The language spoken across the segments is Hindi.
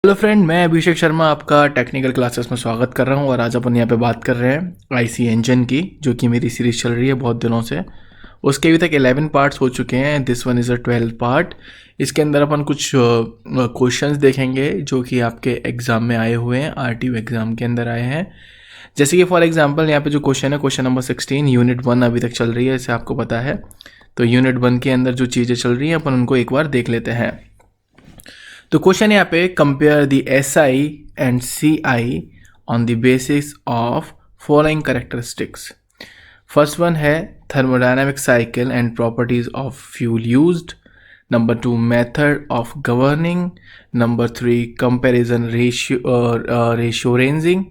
हेलो फ्रेंड, मैं अभिषेक शर्मा आपका टेक्निकल क्लासेस में स्वागत कर रहा हूं। और आज अपन यहाँ पे बात कर रहे हैं आईसी इंजन की, जो कि मेरी सीरीज चल रही है बहुत दिनों से। उसके अभी तक 11 पार्ट्स हो चुके हैं। This one is a 12 part. इसके अंदर अपन कुछ क्वेश्चंस देखेंगे जो कि आपके एग्ज़ाम में आए हुए हैं, आरटीयू एग्ज़ाम के अंदर आए हैं। जैसे कि फॉर एग्जांपल यहाँ पे जो क्वेश्चन है, क्वेश्चन नंबर 16, यूनिट 1 अभी तक चल रही है, इसे आपको पता है। तो यूनिट 1 के अंदर जो चीज़ें चल रही हैं अपन उनको एक बार देख लेते हैं। तो क्वेश्चन यहाँ पे, compare the SI and CI on the basis of following characteristics. First one है thermodynamic cycle and properties of fuel used. Number 2, method of governing. Number 3, comparison ratio ranging.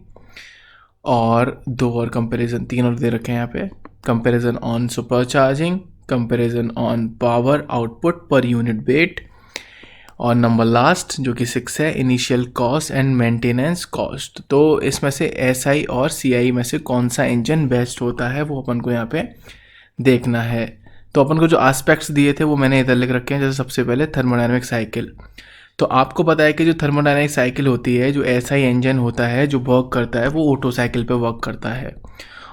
और दो और कंपैरिजन, तीन और दे रखे हैं यहाँ पे। Comparison on supercharging, comparison on power output per unit weight, और नंबर लास्ट जो कि 6 है, initial cost and maintenance cost. तो इसमें से SI और CI में से कौन सा इंजन बेस्ट होता है वो अपन को यहाँ पे देखना है। तो अपन को जो एस्पेक्ट्स दिए थे वो मैंने इधर लिख रखे हैं। जैसे सबसे पहले थर्मोडायनामिक साइकिल। तो आपको पता है कि जो थर्मोडायनामिक साइकिल होती है, जो SI इंजन होता है जो वर्क करता है, वो ऑटो साइकिल पे वर्क करता है।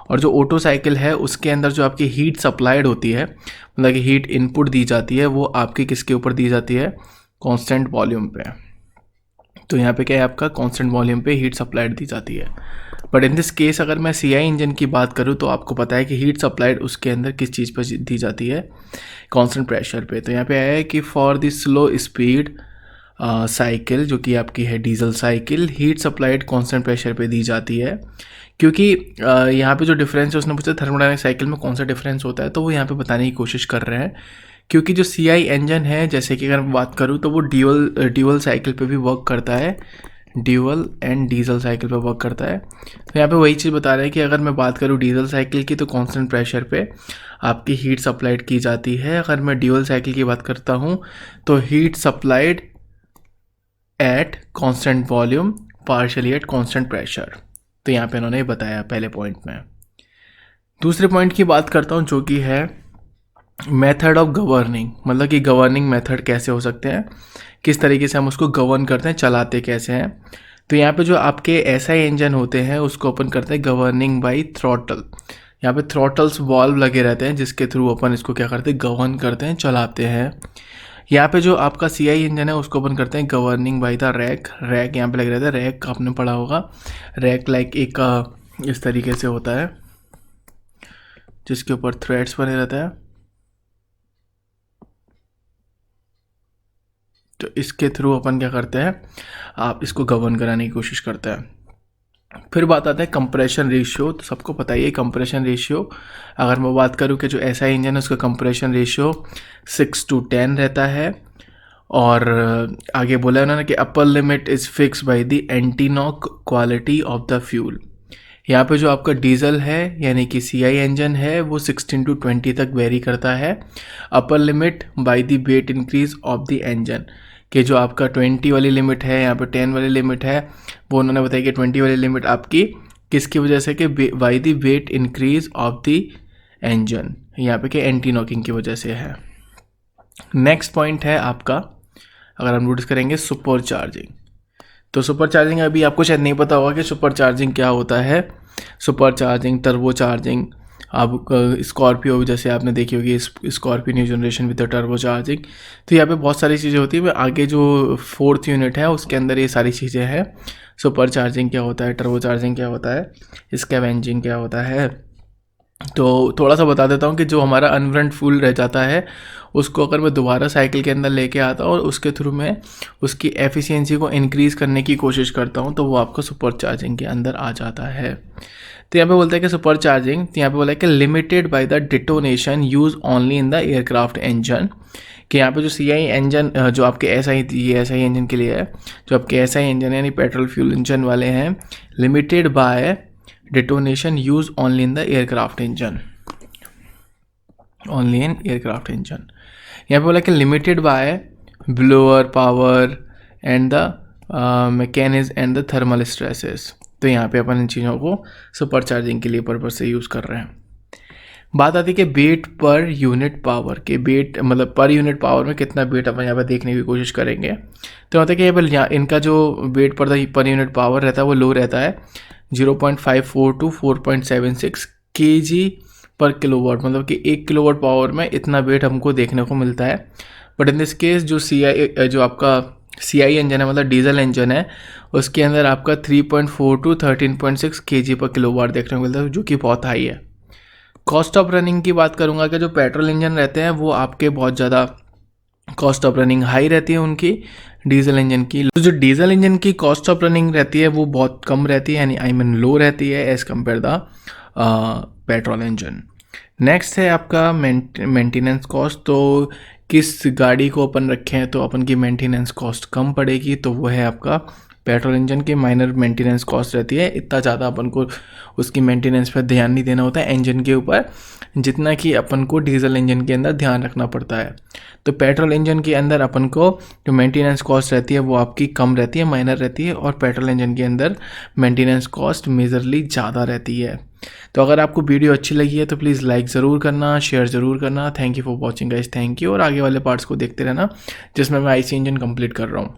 और जो ऑटो साइकिल है उसके अंदर जो आपकी हीट सप्लाइड होती है, मतलब कि हीट इनपुट दी जाती है, वो आपकी किसके ऊपर दी जाती है? कांस्टेंट वॉल्यूम पे। तो यहाँ पे क्या है, आपका कांस्टेंट वॉल्यूम पे हीट सप्लाइड दी जाती है। बट इन दिस केस अगर मैं CI इंजन की बात करूँ तो आपको पता है कि हीट सप्लाइड उसके अंदर किस चीज़ पर दी जाती है? कांस्टेंट प्रेशर पे। तो यहाँ पे आया है कि for the slow speed cycle, जो कि आपकी है diesel cycle, heat supplied constant pressure पे दी जाती है। क्योंकि यहाँ पे जो डिफरेंस है, उसने पूछा थर्मोडायनामिक साइकिल में कौन सा डिफरेंस होता है, तो वो यहाँ पे बताने की कोशिश कर रहे हैं। क्योंकि जो CI इंजन है, जैसे कि अगर मैं बात करूँ तो वो ड्यूअल साइकिल पे भी वर्क करता है, ड्यूअल एंड डीजल साइकिल पे वर्क करता है। तो यहाँ पे वही चीज़ बता रहे हैं कि अगर मैं बात करूँ डीजल साइकिल की, तो कांस्टेंट प्रेशर पे आपकी हीट सप्लाइड की जाती है। अगर मैं ड्यूअल साइकिल की बात करता हूँ तो heat supplied at constant volume, partially at constant pressure. तो यहाँ पे इन्होंने बताया पहले पॉइंट में। दूसरे पॉइंट की बात करता हूँ, जो कि है मेथड ऑफ गवर्निंग, मतलब कि गवर्निंग मेथड कैसे हो सकते हैं, किस तरीके से हम उसको गवर्न करते हैं, चलाते कैसे हैं। तो यहाँ पे जो आपके SI इंजन होते हैं उसको अपन करते हैं गवर्निंग बाय थ्रॉटल। यहाँ पे थ्रॉटल्स वॉल्व लगे रहते हैं जिसके थ्रू अपन इसको क्या करते हैं, गवर्न करते हैं, चलाते हैं। यहाँ पे जो आपका CI इंजन है उसको अपन करते हैं governing by the rack. Rack यहाँ पे लग रहता है, रैक आपने पढ़ा होगा। रैक लाइक एक इस तरीके से होता है जिसके ऊपर थ्रेड्स बने रहता है। तो इसके थ्रू अपन क्या करते हैं, आप इसको गवर्न कराने की कोशिश करते हैं। फिर बात आता है कंप्रेशन रेशियो। तो सबको पता ही है कंप्रेशन रेशियो। अगर मैं बात करूँ कि जो SI इंजन है उसका कंप्रेशन रेशियो 6:10 रहता है। और आगे बोला है उन्होंने कि upper limit is fix by the antiknock quality of the fuel. यहाँ पे जो आपका डीजल है यानी कि CI इंजन है वो 16 to 20 तक वेरी करता है। Upper limit by the weight increase of the engine, कि जो आपका 20 वाली लिमिट है, यहाँ पे 10 वाली लिमिट है, वो उन्होंने बताया कि 20 वाली लिमिट आपकी किसकी वजह से, कि by the weight increase of the engine, यहाँ पे कि एंटी नॉकिंग की वजह से है। नेक्स्ट पॉइंट है आपका, अगर हम नोटिस करेंगे, सुपर चार्जिंग। तो सुपर चार्जिंग अभी आपको शायद नहीं पता होगा कि सुपर चार्जिंग क्या होता है। सुपर चार्जिंग, टर्बो चार्जिंग, आप स्कॉर्पियो जैसे आपने देखी होगी, Scorpio new generation with turbo charging. तो यहाँ पे बहुत सारी चीज़ें होती है। आगे जो 4th यूनिट है उसके अंदर ये सारी चीज़ें हैं। सुपर चार्जिंग क्या होता है, टर्बो चार्जिंग क्या होता है, स्कैवेंजिंग क्या होता है। तो थोड़ा सा बता देता हूँ कि जो हमारा अनब्रंट फ्यूल रह जाता है उसको अगर मैं दोबारा साइकिल के अंदर लेके आता हूँ और उसके थ्रू मैं उसकी एफिशिएंसी को इंक्रीज़ करने की कोशिश करता हूँ, तो वो आपका सुपर चार्जिंग के अंदर आ जाता है। तो यहाँ पे बोलता है कि सुपर चार्जिंग, तो यहाँ पे बोला है कि limited by the detonation use only in the aircraft engine. कि यहाँ पे जो CI इंजन, जो आपके SI इंजन के लिए है, जो आपके SI इंजन यानी पेट्रोल फ्यूल इंजन वाले हैं, limited by detonation use only in the aircraft engine, only in aircraft engine. यहाँ पे बोला कि limited by blower power and the mechanism and the thermal stresses. तो यहाँ पे अपन इन चीज़ों को सुपर चार्जिंग के लिए पर्पज से यूज़ कर रहे हैं। बात आती है कि वेट पर यूनिट पावर के वेट मतलब पर यूनिट पावर में कितना वेट अपन यहाँ पर देखने की कोशिश करेंगे। तो होता है कि यहाँ इनका जो वेट पर यूनिट पावर रहता है वो लो रहता है 0.54 टू 4.76 kg पर किलोवाट, मतलब कि 1 किलोवाट पावर में इतना वेट हमको देखने को मिलता है। बट इन दिस केस जो आपका CI इंजन है मतलब डीजल इंजन है, उसके अंदर आपका 3.4 टू 13.6 kg पर किलोवाट देखने को मिलता है, जो कि बहुत हाई है। कॉस्ट ऑफ रनिंग की बात करूंगा कि जो पेट्रोल इंजन रहते हैं वो आपके बहुत ज़्यादा कॉस्ट ऑफ रनिंग हाई रहती है उनकी डीजल इंजन की। तो जो डीजल इंजन की कॉस्ट ऑफ रनिंग रहती है वो बहुत कम रहती है, यानी आई मीन लो रहती है as compare the petrol engine. Next है आपका मेंटेनेंस कॉस्ट। तो किस गाड़ी को अपन रखें तो अपन की मेंटेनेंस कॉस्ट कम पड़ेगी, तो वो है आपका पेट्रोल इंजन की माइनर मेंटेनेंस कॉस्ट रहती है। इतना ज़्यादा अपन को उसकी मेंटेनेंस पर ध्यान नहीं देना होता है इंजन के ऊपर, जितना कि अपन को डीजल इंजन के अंदर ध्यान रखना पड़ता है। तो पेट्रोल इंजन के अंदर अपन को जो मेंटेनेंस कॉस्ट रहती है वो आपकी कम रहती है, माइनर रहती है, और पेट्रोल इंजन के अंदर मेंटेनेंस कॉस्ट मेजरली ज़्यादा रहती है। तो अगर आपको वीडियो अच्छी लगी है तो प्लीज़ लाइक ज़रूर करना, शेयर ज़रूर करना। Thank you for watching guys, thank you. और आगे वाले पार्ट्स को देखते रहना जिसमें मैं IC इंजन कंप्लीट कर रहा हूँ।